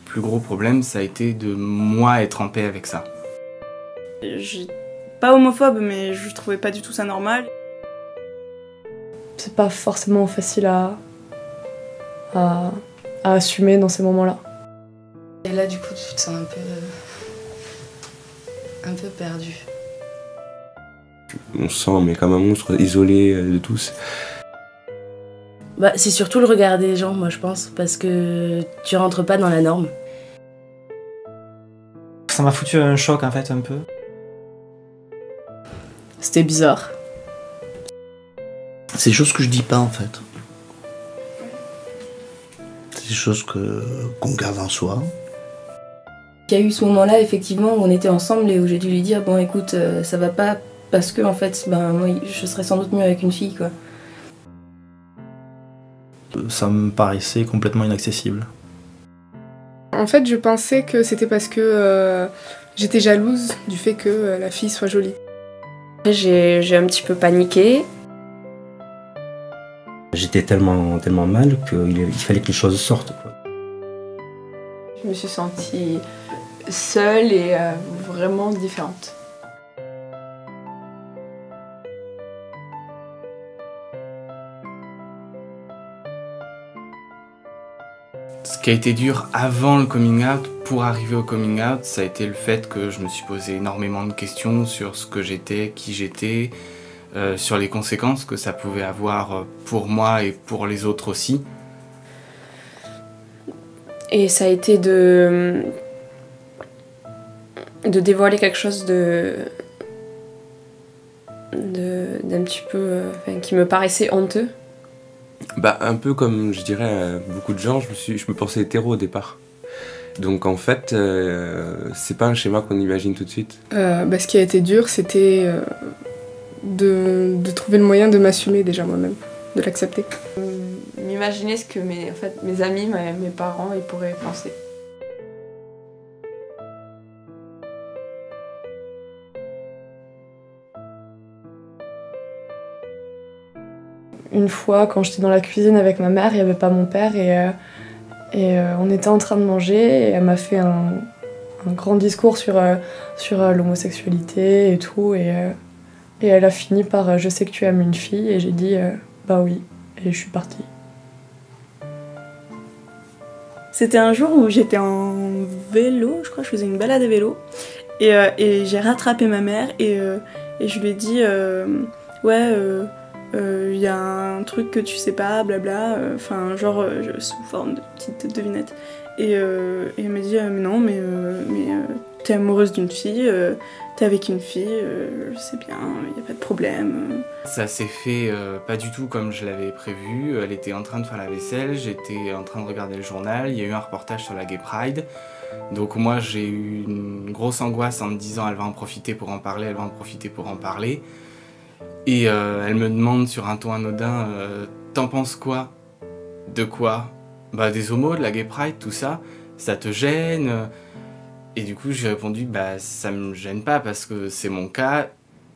plus gros problème, ça a été de moi être en paix avec ça. Je suis pas homophobe, mais je trouvais pas du tout ça normal. C'est pas forcément facile à assumer dans ces moments-là. Et là, du coup, tu te sens un peu perdu. On se sent mais comme un monstre isolé de tous. Bah, c'est surtout le regard des gens, moi, je pense, parce que tu rentres pas dans la norme. Ça m'a foutu un choc, en fait, un peu. C'était bizarre. C'est des choses que je dis pas, en fait. C'est des choses qu'on garde en soi. Il y a eu ce moment-là, effectivement, où on était ensemble et où j'ai dû lui dire « Bon, écoute, ça va pas, parce que, en fait, ben, moi, je serais sans doute mieux avec une fille, quoi. » Ça me paraissait complètement inaccessible. En fait, je pensais que c'était parce que j'étais jalouse du fait que la fille soit jolie. J'ai un petit peu paniqué. J'étais tellement mal qu'il fallait que les choses sortent, quoi. Je me suis sentie seule et vraiment différente. Ce qui a été dur avant le coming out, pour arriver au coming out, ça a été le fait que je me suis posé énormément de questions sur ce que j'étais, qui j'étais, sur les conséquences que ça pouvait avoir pour moi et pour les autres aussi. Et ça a été de dévoiler quelque chose d'un petit peu, qui me paraissait honteux. Bah, un peu comme je dirais beaucoup de gens, je me pensais hétéro au départ. Donc en fait, c'est pas un schéma qu'on imagine tout de suite. Ce qui a été dur, c'était de trouver le moyen de m'assumer déjà moi-même, de l'accepter. M'imaginer ce que mes amis, mes parents, ils pourraient penser. Une fois, quand j'étais dans la cuisine avec ma mère, il n'y avait pas mon père et on était en train de manger et elle m'a fait un grand discours sur l'homosexualité et tout et elle a fini par « je sais que tu aimes une fille » et j'ai dit « bah oui » et je suis partie. C'était un jour où j'étais en vélo, je crois que je faisais une balade à vélo et j'ai rattrapé ma mère et je lui ai dit ouais y a un truc que tu sais pas, blabla, sous forme de petite devinette. Et elle m'a dit mais non, mais t'es amoureuse d'une fille, t'es avec une fille, je sais bien, y a pas de problème. Ça s'est fait pas du tout comme je l'avais prévu. Elle était en train de faire la vaisselle, j'étais en train de regarder le journal, il y a eu un reportage sur la Gay Pride. Donc moi j'ai eu une grosse angoisse en me disant elle va en profiter pour en parler, elle va en profiter pour en parler. Et elle me demande sur un ton anodin t'en penses quoi? De quoi? Bah des homos, de la Gay Pride, tout ça, ça te gêne? Et du coup j'ai répondu bah ça me gêne pas parce que c'est mon cas.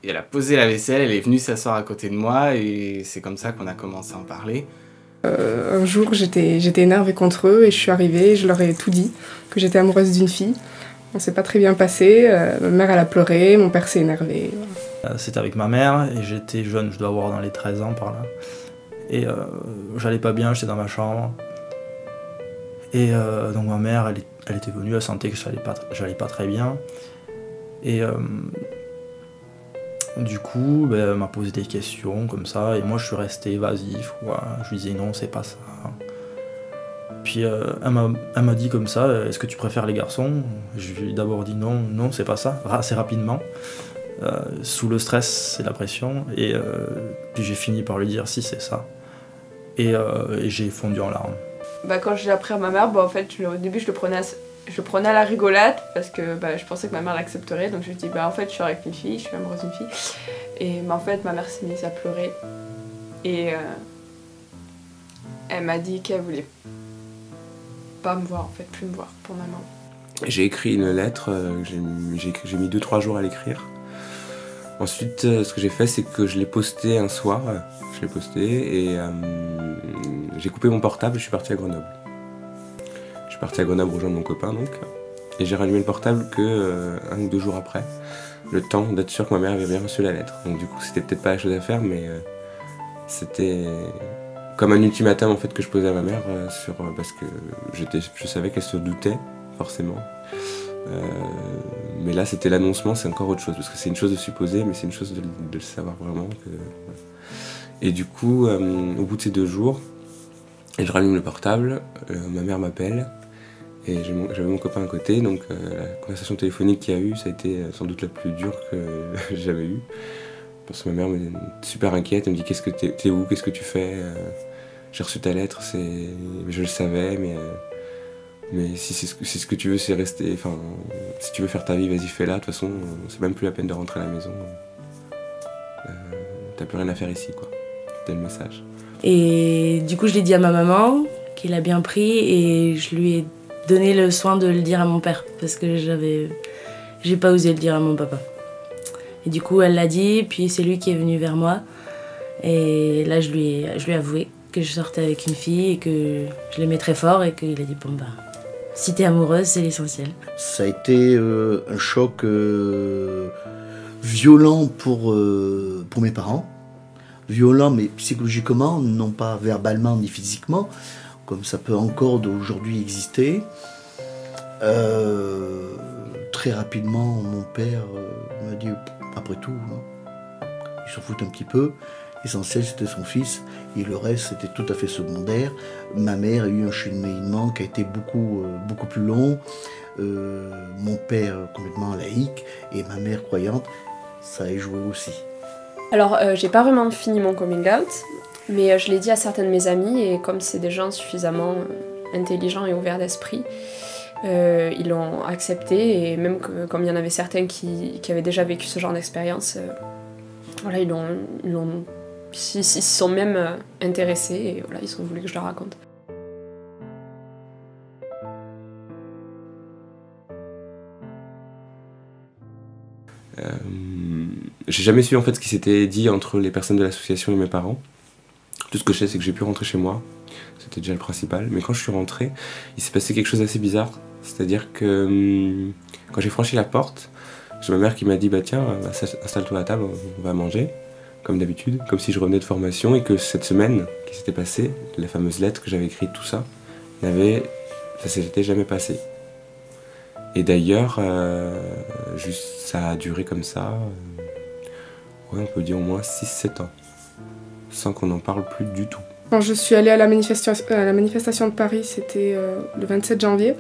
Et elle a posé la vaisselle, elle est venue s'asseoir à côté de moi et c'est comme ça qu'on a commencé à en parler. Un jour j'étais énervée contre eux et je suis arrivée et je leur ai tout dit, que j'étais amoureuse d'une fille. On s'est pas très bien passé, ma mère elle a pleuré, mon père s'est énervé. Voilà. C'était avec ma mère et j'étais jeune, je dois avoir dans les 13 ans par là. Et j'allais pas bien, j'étais dans ma chambre. Et donc ma mère, elle était venue, elle sentait que j'allais pas très bien. Et du coup, elle m'a posé des questions comme ça, et moi je suis resté évasif, quoi. Je lui disais non, c'est pas ça. Puis elle m'a dit comme ça, est-ce que tu préfères les garçons? Je lui ai d'abord dit non, non, c'est pas ça, assez rapidement. Sous le stress et la pression, et puis j'ai fini par lui dire si c'est ça. Et j'ai fondu en larmes. Quand j'ai appris à ma mère, en fait, au début je le prenais à la rigolade parce que je pensais que ma mère l'accepterait, donc je lui ai dit en fait je suis avec une fille, je suis amoureuse d'une fille. Et en fait ma mère s'est mise à pleurer et elle m'a dit qu'elle voulait pas me voir, en fait, plus me voir pour maman. J'ai écrit une lettre, j'ai mis 2-3 jours à l'écrire. Ensuite, ce que j'ai fait, c'est que je l'ai posté un soir, je l'ai posté et j'ai coupé mon portable et je suis parti à Grenoble. Je suis parti à Grenoble rejoindre mon copain donc. Et j'ai rallumé le portable que 1 ou 2 jours après. Le temps d'être sûr que ma mère avait bien reçu la lettre. Donc du coup c'était peut-être pas la chose à faire mais c'était comme un ultimatum en fait que je posais à ma mère parce que je savais qu'elle se doutait forcément. Mais là c'était l'annoncement, c'est encore autre chose parce que c'est une chose de supposer mais c'est une chose de le savoir vraiment. Et du coup au bout de ces 2 jours, je rallume le portable, ma mère m'appelle. Et j'avais mon copain à côté, donc la conversation téléphonique qu'il y a eu, ça a été sans doute la plus dure que j'ai jamais eue. Parce que ma mère m'est super inquiète, elle me dit qu'est-ce que t'es où, qu'est-ce que tu fais, j'ai reçu ta lettre, je le savais, mais si c'est ce que tu veux, c'est rester, enfin, si tu veux faire ta vie, vas-y fais-la, de toute façon, c'est même plus la peine de rentrer à la maison. T'as plus rien à faire ici, quoi. C'était le message. Et du coup, je l'ai dit à ma maman, qui l'a bien pris, et je lui ai donné le soin de le dire à mon père parce que j'ai pas osé le dire à mon papa. Et du coup elle l'a dit, puis c'est lui qui est venu vers moi et là je lui ai avoué que je sortais avec une fille et que je l'aimais très fort et qu'il a dit bon bah si t'es amoureuse c'est l'essentiel. Ça a été un choc violent pour mes parents, violent mais psychologiquement, non pas verbalement ni physiquement, comme ça peut encore d'aujourd'hui exister. Très rapidement, mon père m'a dit, après tout, il s'en fout un petit peu. L'essentiel, c'était son fils, et le reste, c'était tout à fait secondaire. Ma mère a eu un cheminement qui a été beaucoup plus long. Mon père, complètement laïque, et ma mère croyante, ça a joué aussi. Alors, j'ai pas vraiment fini mon coming out, mais je l'ai dit à certaines de mes amies, et comme c'est des gens suffisamment intelligents et ouverts d'esprit, ils l'ont accepté, et même comme il y en avait certains qui avaient déjà vécu ce genre d'expérience, voilà, ils se sont même intéressés, et voilà, ils ont voulu que je leur raconte. J'ai jamais su en fait ce qui s'était dit entre les personnes de l'association et mes parents. Tout ce que je sais, c'est que j'ai pu rentrer chez moi. C'était déjà le principal. Mais quand je suis rentré, il s'est passé quelque chose d'assez bizarre. C'est-à-dire que quand j'ai franchi la porte, j'ai ma mère qui m'a dit bah tiens, installe-toi à table, on va manger, comme d'habitude, comme si je revenais de formation, et que cette semaine qui s'était passée, la fameuse lettre que j'avais écrite, tout ça, ça s'était jamais passé. Et d'ailleurs, ça a duré comme ça, on peut dire au moins 6-7 ans, sans qu'on n'en parle plus du tout. Quand je suis allée à la manifestation de Paris, c'était le 27 janvier.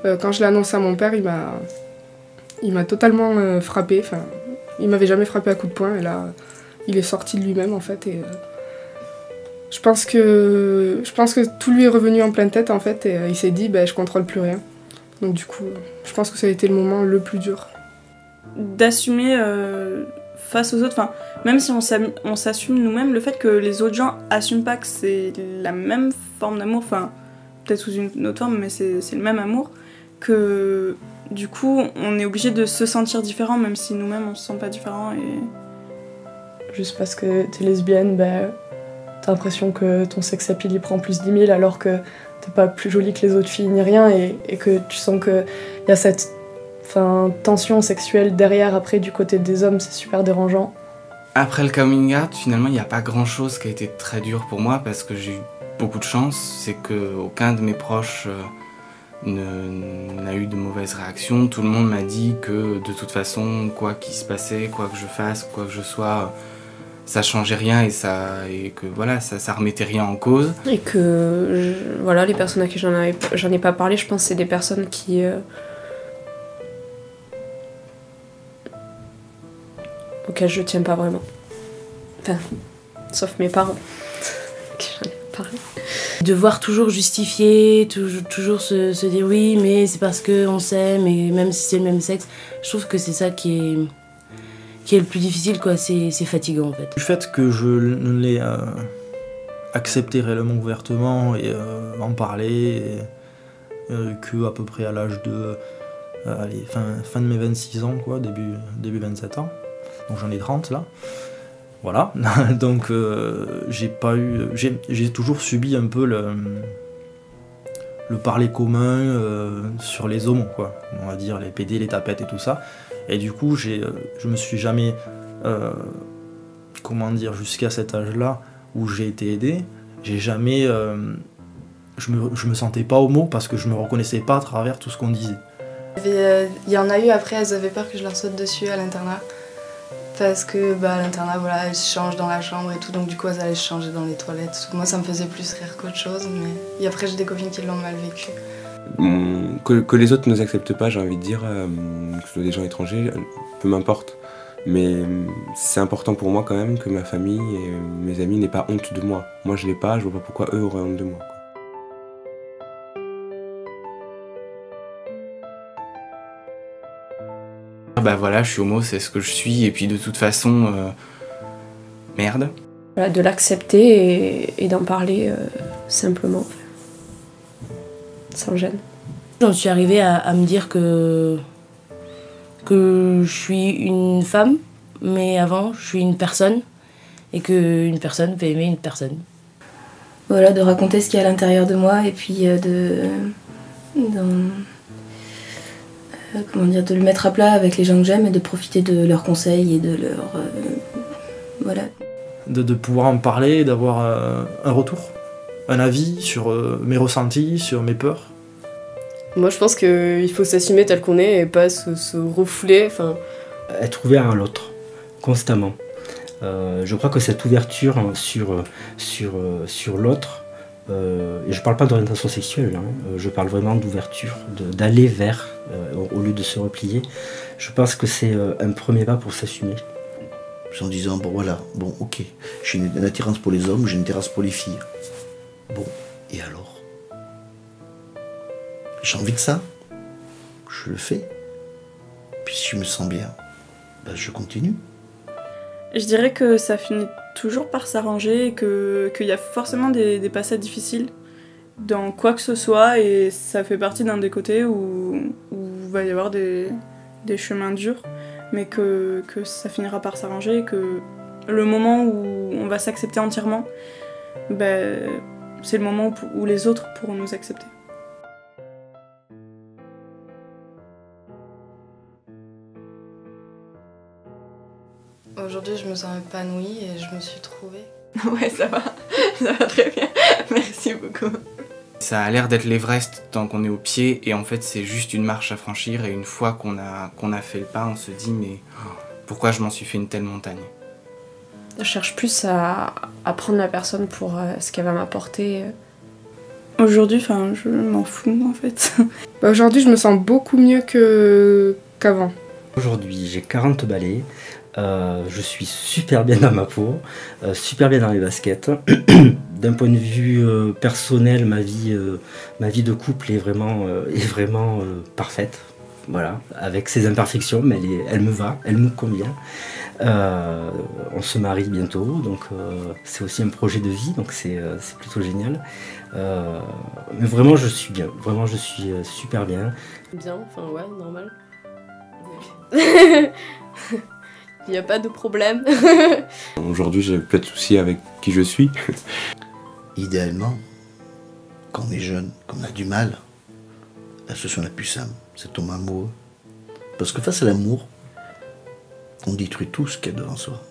Quand je l'ai annoncé à mon père, il m'a totalement frappée. Enfin, il m'avait jamais frappé à coups de poing, et là, il est sorti de lui-même en fait. Et je pense que tout lui est revenu en pleine tête en fait, et il s'est dit je contrôle plus rien. Donc du coup, je pense que ça a été le moment le plus dur. D'assumer face aux autres, enfin, même si on s'assume nous-mêmes, le fait que les autres gens assument pas que c'est la même forme d'amour, enfin, peut-être sous une autre forme, mais c'est le même amour, que du coup, on est obligé de se sentir différent, même si nous-mêmes on se sent pas différent. Et juste parce que t'es lesbienne, t'as l'impression que ton sex appeal il prend plus 10 000 alors que t'es pas plus jolie que les autres filles ni rien, et que tu sens qu'il y a cette tension sexuelle derrière après du côté des hommes, c'est super dérangeant. Après le coming out, finalement, il n'y a pas grand-chose qui a été très dur pour moi parce que j'ai eu beaucoup de chance, c'est qu'aucun de mes proches n'a eu de mauvaises réactions. Tout le monde m'a dit que de toute façon, quoi qu'il se passait, quoi que je fasse, quoi que je sois, ça changeait rien et que voilà, ça remettait rien en cause. Et que voilà, les personnes à qui j'en ai pas parlé, je pense que c'est des personnes qui auxquelles je tiens pas vraiment. Enfin, sauf mes parents, qui j'en ai parlé. Devoir toujours justifier, toujours se dire oui, mais c'est parce qu'on s'aime, et même si c'est le même sexe, je trouve que c'est ça qui est le plus difficile, quoi. C'est fatigant en fait. Du fait que je ne l'ai accepté réellement ouvertement et en parler, que à peu près à l'âge de fin de mes 26 ans, quoi, début 27 ans. Donc j'en ai 30 là. Voilà. Donc j'ai toujours subi un peu le parler commun sur les homos, quoi. On va dire les PD, les tapettes et tout ça. Et du coup, je me suis jamais, comment dire, jusqu'à cet âge-là où j'ai été aidé, j'ai jamais, je me sentais pas homo parce que je me reconnaissais pas à travers tout ce qu'on disait. Il y en a eu après, elles avaient peur que je leur saute dessus à l'internat. Parce que à l'internat, voilà, elles se changent dans la chambre et tout, donc du coup elles allaient se changer dans les toilettes. Moi ça me faisait plus rire qu'autre chose, mais... Et après j'ai des copines qui l'ont mal vécu. Que les autres ne nous acceptent pas, j'ai envie de dire, que ce soit des gens étrangers, peu m'importe. Mais c'est important pour moi quand même que ma famille et mes amis n'aient pas honte de moi. Moi je l'ai pas, je vois pas pourquoi eux auraient honte de moi. Bah voilà, je suis homo, c'est ce que je suis, et puis de toute façon, merde. Voilà, de l'accepter et d'en parler simplement, sans gêne. J'en suis arrivée à me dire que je suis une femme, mais avant je suis une personne, et qu'une personne peut aimer une personne. Voilà, de raconter ce qu'il y a à l'intérieur de moi, et puis comment dire, de le mettre à plat avec les gens que j'aime et de profiter de leurs conseils et de leur... voilà. De pouvoir en parler, d'avoir un retour, un avis sur mes ressentis, sur mes peurs. Moi je pense qu'il faut s'assumer tel qu'on est et pas se refouler. Enfin... Être ouvert à l'autre, constamment. Je crois que cette ouverture sur l'autre, et je parle pas d'orientation sexuelle, hein, je parle vraiment d'ouverture, d'aller vers, au lieu de se replier. Je pense que c'est un premier pas pour s'assumer. En disant, bon voilà, bon ok, j'ai une attirance pour les hommes, j'ai une attirance pour les filles. Bon, et alors? J'ai envie de ça, je le fais. Puis si je me sens bien, je continue. Je dirais que ça finit toujours par s'arranger et qu'il y a forcément des passages difficiles dans quoi que ce soit, et ça fait partie d'un des côtés où va y avoir des chemins durs, mais que ça finira par s'arranger, et que le moment où on va s'accepter entièrement, c'est le moment où les autres pourront nous accepter. Aujourd'hui, je me sens épanouie et je me suis trouvée. Ouais, ça va très bien. Merci beaucoup. Ça a l'air d'être l'Everest tant qu'on est au pied, et en fait c'est juste une marche à franchir, et une fois qu'on a fait le pas, on se dit mais pourquoi je m'en suis fait une telle montagne? Je cherche plus à prendre la personne pour ce qu'elle va m'apporter. Aujourd'hui, je m'en fous en fait. Aujourd'hui, je me sens beaucoup mieux qu'avant. Aujourd'hui, j'ai 40 balais. Je suis super bien dans ma peau, super bien dans les baskets. D'un point de vue personnel, ma vie de couple est vraiment parfaite. Voilà, avec ses imperfections, mais elle me va, elle me convient. On se marie bientôt, donc c'est aussi un projet de vie, donc c'est plutôt génial. Mais vraiment, je suis bien, vraiment, je suis super bien. Bien, enfin ouais, normal. Il n'y a pas de problème. Aujourd'hui, j'ai peu de soucis avec qui je suis. Idéalement, quand on est jeune, qu'on a du mal, la solution la plus simple, c'est de tomber amoureux. Parce que face à l'amour, on détruit tout ce qu'il y a devant soi.